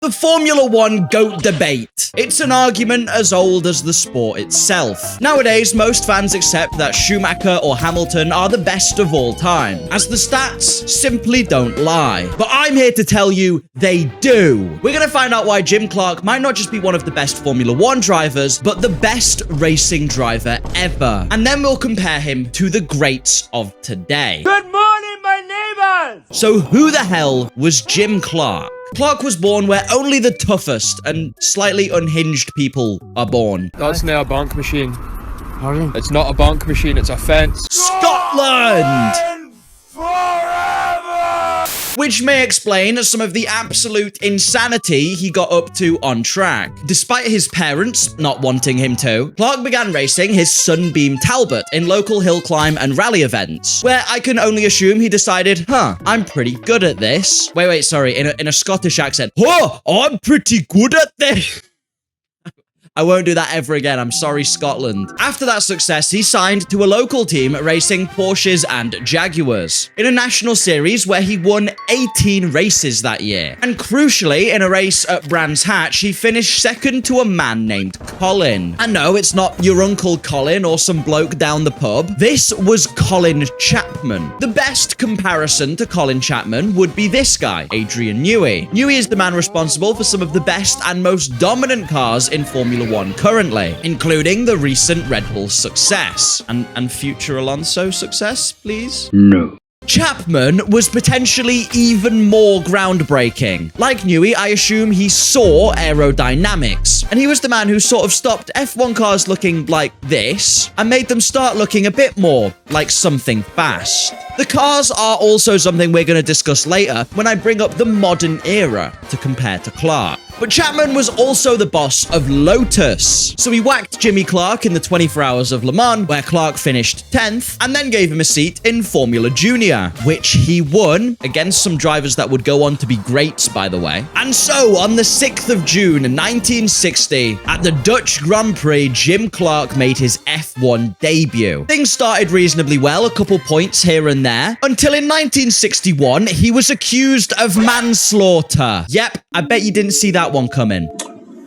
The Formula One GOAT debate. It's an argument as old as the sport itself. Nowadays, most fans accept that Schumacher or Hamilton are the best of all time, as the stats simply don't lie. But I'm here to tell you they do. We're going to find out why Jim Clark might not just be one of the best Formula One drivers, but the best racing driver ever. And then we'll compare him to the greats of today. Good morning, my neighbors! So who the hell was Jim Clark? Clark was born where only the toughest and slightly unhinged people are born. That's not a bank machine. Pardon? It's not a bank machine, it's a fence. Scotland! Forever! Which may explain some of the absolute insanity he got up to on track. Despite his parents not wanting him to, Clark began racing his Sunbeam Talbot in local hill climb and rally events, where I can only assume he decided, I'm pretty good at this. Wait, sorry, in a Scottish accent. I'm pretty good at this. I won't do that ever again. I'm sorry, Scotland. After that success, he signed to a local team racing Porsches and Jaguars in a national series where he won 18 races that year. And crucially, in a race at Brands Hatch, he finished second to a man named Colin. And no, it's not your Uncle Colin or some bloke down the pub. This was Colin Chapman. The best comparison to Colin Chapman would be this guy, Adrian Newey. Newey is the man responsible for some of the best and most dominant cars in Formula One currently, including the recent Red Bull success. And future Alonso success, please? No. Chapman was potentially even more groundbreaking. Like Newey, I assume he saw aerodynamics, and he was the man who sort of stopped F1 cars looking like this and made them start looking a bit more like something fast. The cars are also something we're going to discuss later when I bring up the modern era to compare to Clark. But Chapman was also the boss of Lotus. So he whacked Jimmy Clark in the 24 Hours of Le Mans, where Clark finished 10th, and then gave him a seat in Formula Junior, which he won against some drivers that would go on to be greats, by the way. And so, on the 6th of June, 1960, at the Dutch Grand Prix, Jim Clark made his F1 debut. Things started reasonably well, a couple points here and there, until in 1961, he was accused of manslaughter. Yep, I bet you didn't see that one coming.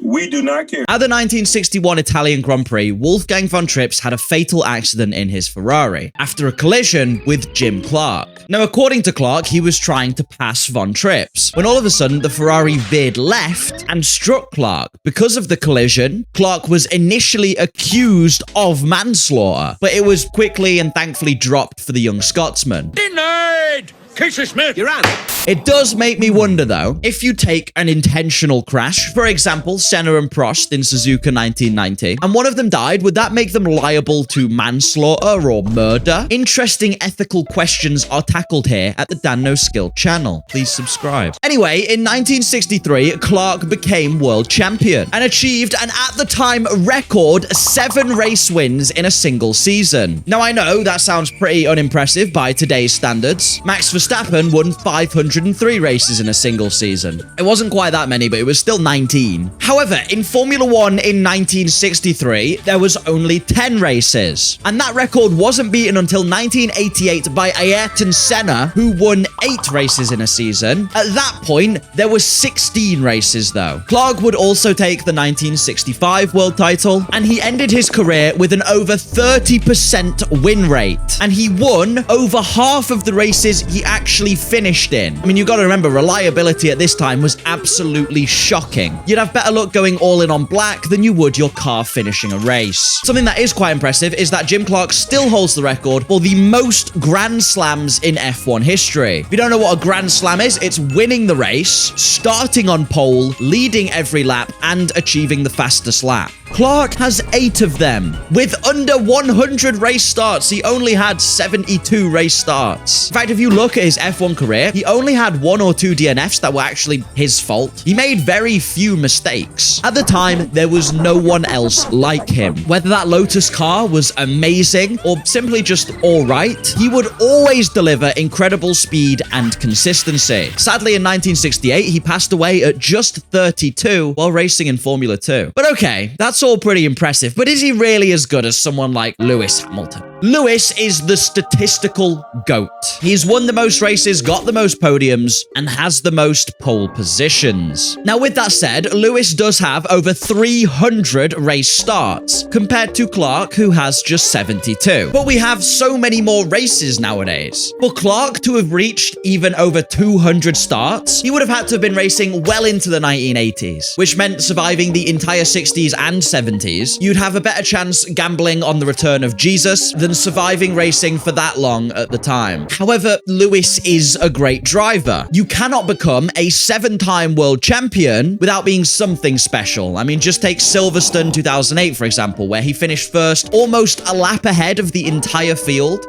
We do not care. At the 1961 Italian Grand Prix, Wolfgang von Trips had a fatal accident in his Ferrari after a collision with Jim Clark. Now, according to Clark, he was trying to pass von Trips when all of a sudden the Ferrari veered left and struck Clark. Because of the collision, Clark was initially accused of manslaughter, but it was quickly and thankfully dropped for the young Scotsman. Denied! Casey Smith, you're on. It does make me wonder, though, if you take an intentional crash, for example, Senna and Prost in Suzuka 1990, and one of them died, would that make them liable to manslaughter or murder? Interesting ethical questions are tackled here at the Dan No Skill channel. Please subscribe. Anyway, in 1963, Clark became world champion and achieved an, at the time, record 7 race wins in a single season. Now, I know that sounds pretty unimpressive by today's standards. Max Verstappen won 503 races in a single season. It wasn't quite that many, but it was still 19. However, in Formula One in 1963, there was only 10 races. And that record wasn't beaten until 1988 by Ayrton Senna, who won 8 races in a season. At that point, there were 16 races, though. Clark would also take the 1965 world title, and he ended his career with an over 30% win rate. And he won over half of the races he actually finished in. I mean, you've got to remember, reliability at this time was absolutely shocking. You'd have better luck going all in on black than you would your car finishing a race. Something that is quite impressive is that Jim Clark still holds the record for the most Grand Slams in F1 history. If you don't know what a Grand Slam is, it's winning the race, starting on pole, leading every lap, and achieving the fastest lap. Clark has 8 of them. With under 100 race starts, he only had 72 race starts. In fact, if you look at his F1 career, he only had 1 or 2 DNFs that were actually his fault. He made very few mistakes. At the time, there was no one else like him. Whether that Lotus car was amazing or simply just alright, he would always deliver incredible speed and consistency. Sadly, in 1968, he passed away at just 32 while racing in Formula 2. But okay, that's all pretty impressive, but is he really as good as someone like Lewis Hamilton? Lewis is the statistical GOAT. He's won the most races, got the most podiums, and has the most pole positions. Now, with that said, Lewis does have over 300 race starts, compared to Clark, who has just 72. But we have so many more races nowadays. For Clark to have reached even over 200 starts, he would have had to have been racing well into the 1980s, which meant surviving the entire 60s and 70s, you'd have a better chance gambling on the return of Jesus than surviving racing for that long at the time. However, Lewis is a great driver. You cannot become a 7-time world champion without being something special. I mean, just take Silverstone 2008, for example, where he finished first, almost a lap ahead of the entire field.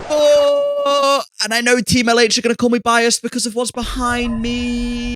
And I know Team LH are going to call me biased because of what's behind me.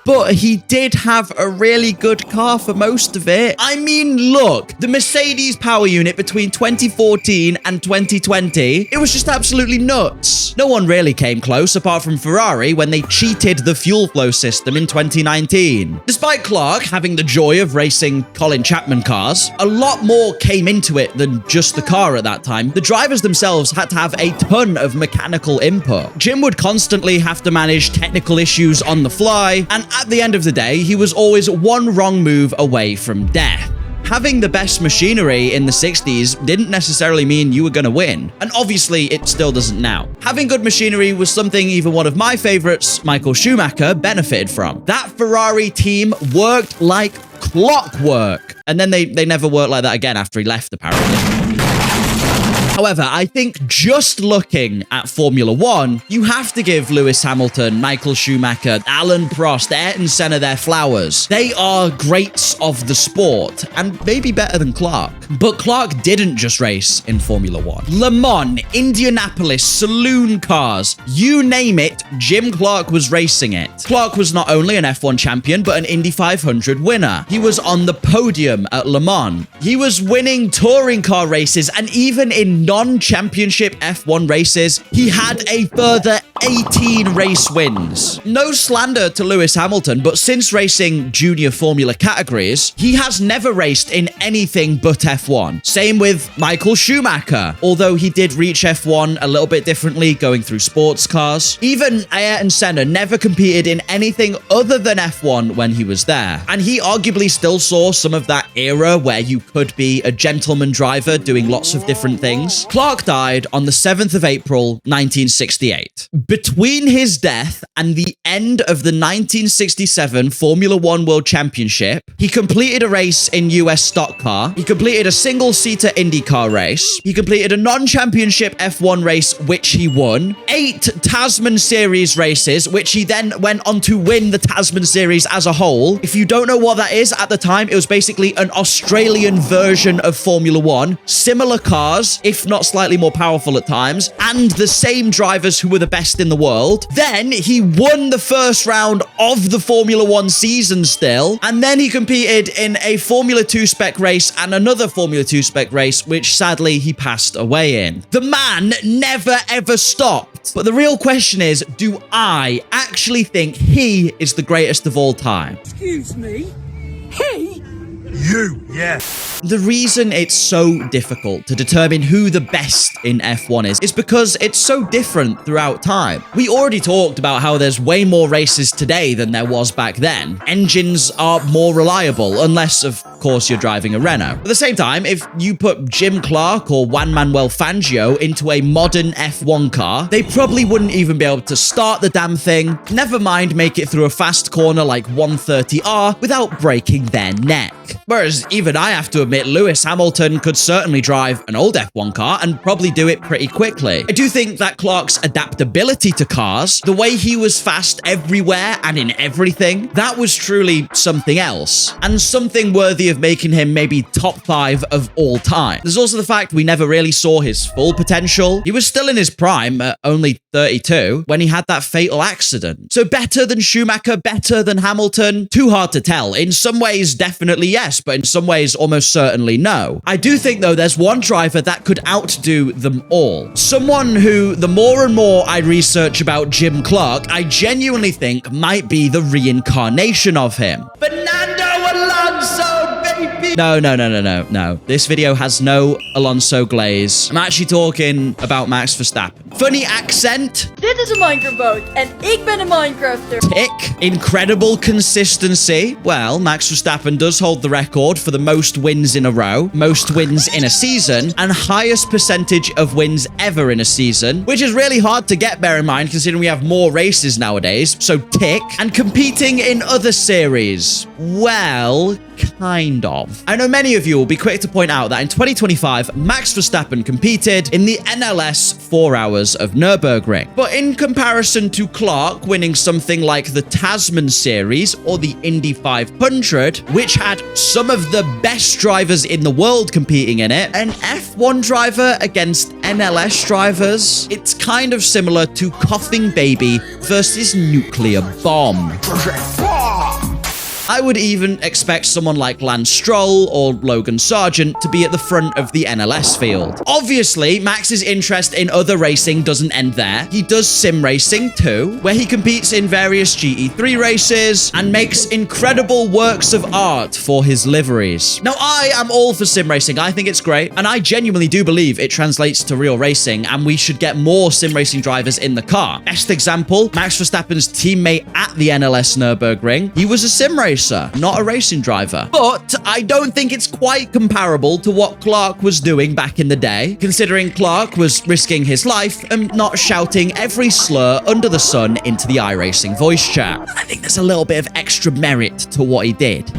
But he did have a really good car for most of it. I mean, look, the Mercedes power unit between 2014 and 2020, it was just absolutely nuts. No one really came close apart from Ferrari when they cheated the fuel flow system in 2019. Despite Clark having the joy of racing Colin Chapman cars, a lot more came into it than just the car at that time. The drivers themselves had to have a ton of mechanical input. Jim would constantly have to manage technical issues on the fly, and at the end of the day, he was always one wrong move away from death. Having the best machinery in the 60s didn't necessarily mean you were going to win. And obviously, it still doesn't now. Having good machinery was something even one of my favorites, Michael Schumacher, benefited from. That Ferrari team worked like clockwork. And then they never worked like that again after he left, apparently. However, I think just looking at Formula One, you have to give Lewis Hamilton, Michael Schumacher, Alain Prost, Ayrton Senna their flowers. They are greats of the sport, and maybe better than Clark. But Clark didn't just race in Formula One. Le Mans, Indianapolis, saloon cars, you name it, Jim Clark was racing it. Clark was not only an F1 champion, but an Indy 500 winner. He was on the podium at Le Mans. He was winning touring car races, and even in non-championship F1 races, he had a further 18 race wins. No slander to Lewis Hamilton, but since racing junior formula categories, he has never raced in anything but F1. Same with Michael Schumacher, although he did reach F1 a little bit differently, going through sports cars. Even Ayrton Senna never competed in anything other than F1 when he was there. And he arguably still saw some of that era where you could be a gentleman driver doing lots of different things. Clark died on the 7th of April, 1968. Between his death and the end of the 1967 Formula One World Championship, he completed a race in US stock car. He completed a single-seater IndyCar race. He completed a non-championship F1 race, which he won. 8 Tasman Series races, which he then went on to win the Tasman Series as a whole. If you don't know what that is, at the time, it was basically an Australian version of Formula One. Similar cars, if not slightly more powerful at times, and the same drivers who were the best in the world. Then he won the first round of the Formula One season still, and then he competed in a Formula 2 spec race and another Formula 2 spec race, which sadly he passed away in. The man never ever stopped. But the real question is, do I actually think he is the greatest of all time? Excuse me? He? You, yeah. The reason it's so difficult to determine who the best in F1 is because it's so different throughout time. We already talked about how there's way more races today than there was back then. Engines are more reliable, unless, of course, you're driving a Renault. At the same time, if you put Jim Clark or Juan Manuel Fangio into a modern F1 car, they probably wouldn't even be able to start the damn thing, never mind make it through a fast corner like 130R without breaking their neck. Whereas even I have to admit, Lewis Hamilton could certainly drive an old F1 car and probably do it pretty quickly. I do think that Clark's adaptability to cars, the way he was fast everywhere and in everything, that was truly something else, and something worthy of making him maybe top 5 of all time. There's also the fact we never really saw his full potential. He was still in his prime at only 32 when he had that fatal accident. So better than Schumacher, better than Hamilton? Too hard to tell. In some ways, definitely yes, but in some ways, almost certainly no. I do think, though, there's one driver that could outdo them all. Someone who, the more and more I research about Jim Clark, I genuinely think might be the reincarnation of him. Fernando Alonso, baby! No. This video has no Alonso glaze. I'm actually talking about Max Verstappen. Funny accent. Dit is een Minecraft-boot en ik ben een Minecrafter. Tick. Incredible consistency. Well, Max Verstappen does hold the record for the most wins in a row, most wins in a season, and highest percentage of wins ever in a season, which is really hard to get, bear in mind, considering we have more races nowadays. So tick. And competing in other series. Well, kind of. I know many of you will be quick to point out that in 2025, Max Verstappen competed in the NLS 4 Hours of Nürburgring. But in comparison to Clark winning something like the Tasman Series or the Indy 500, which had some of the best drivers in the world competing in it, an F1 driver against NLS drivers, it's kind of similar to Coughing Baby versus Nuclear Bomb. I would even expect someone like Lance Stroll or Logan Sargent to be at the front of the NLS field. Obviously, Max's interest in other racing doesn't end there. He does sim racing too, where he competes in various GT3 races and makes incredible works of art for his liveries. Now, I am all for sim racing. I think it's great, and I genuinely do believe it translates to real racing, and we should get more sim racing drivers in the car. Best example, Max Verstappen's teammate at the NLS Nürburgring. He was a sim racer, not a racing driver. But I don't think it's quite comparable to what Clark was doing back in the day, considering Clark was risking his life and not shouting every slur under the sun into the iRacing voice chat. I think there's a little bit of extra merit to what he did.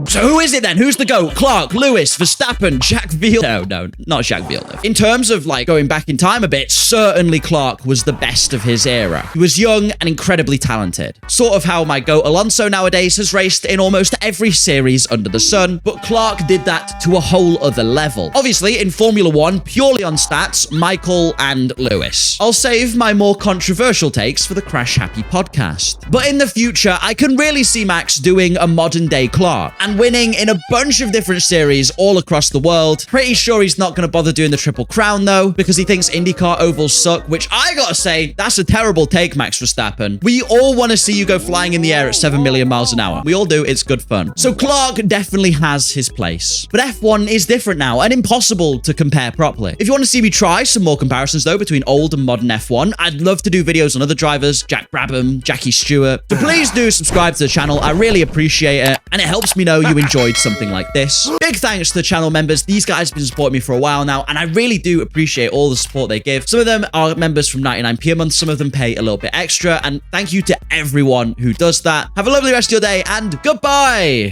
So who is it then? Who's the GOAT? Clark, Lewis, Verstappen, Jacques Villeneuve. No, not Jacques Villeneuve. In terms of like going back in time a bit, certainly Clark was the best of his era. He was young and incredibly talented. Sort of how my GOAT Alonso nowadays has raced in almost every series under the sun, but Clark did that to a whole other level. Obviously, in Formula One, purely on stats, Michael and Lewis. I'll save my more controversial takes for the Crash Happy podcast. But in the future, I can really see Max doing a modern day Clark and winning in a bunch of different series all across the world. Pretty sure he's not going to bother doing the Triple Crown though, because he thinks IndyCar ovals suck, which I gotta say, that's a terrible take, Max Verstappen. We all want to see you go flying in the air at 7 million miles an hour. We all do, it's good fun. So Clark definitely has his place. But F1 is different now and impossible to compare properly. If you want to see me try some more comparisons though between old and modern F1, I'd love to do videos on other drivers, Jack Brabham, Jackie Stewart. So please do subscribe to the channel, I really appreciate it, and it helps me know you enjoyed something like this. Big thanks to the channel members. These guys have been supporting me for a while now, and I really do appreciate all the support they give. Some of them are members from 99p a month, some of them pay a little bit extra, and thank you to everyone who does that. Have a lovely rest of your day, and goodbye!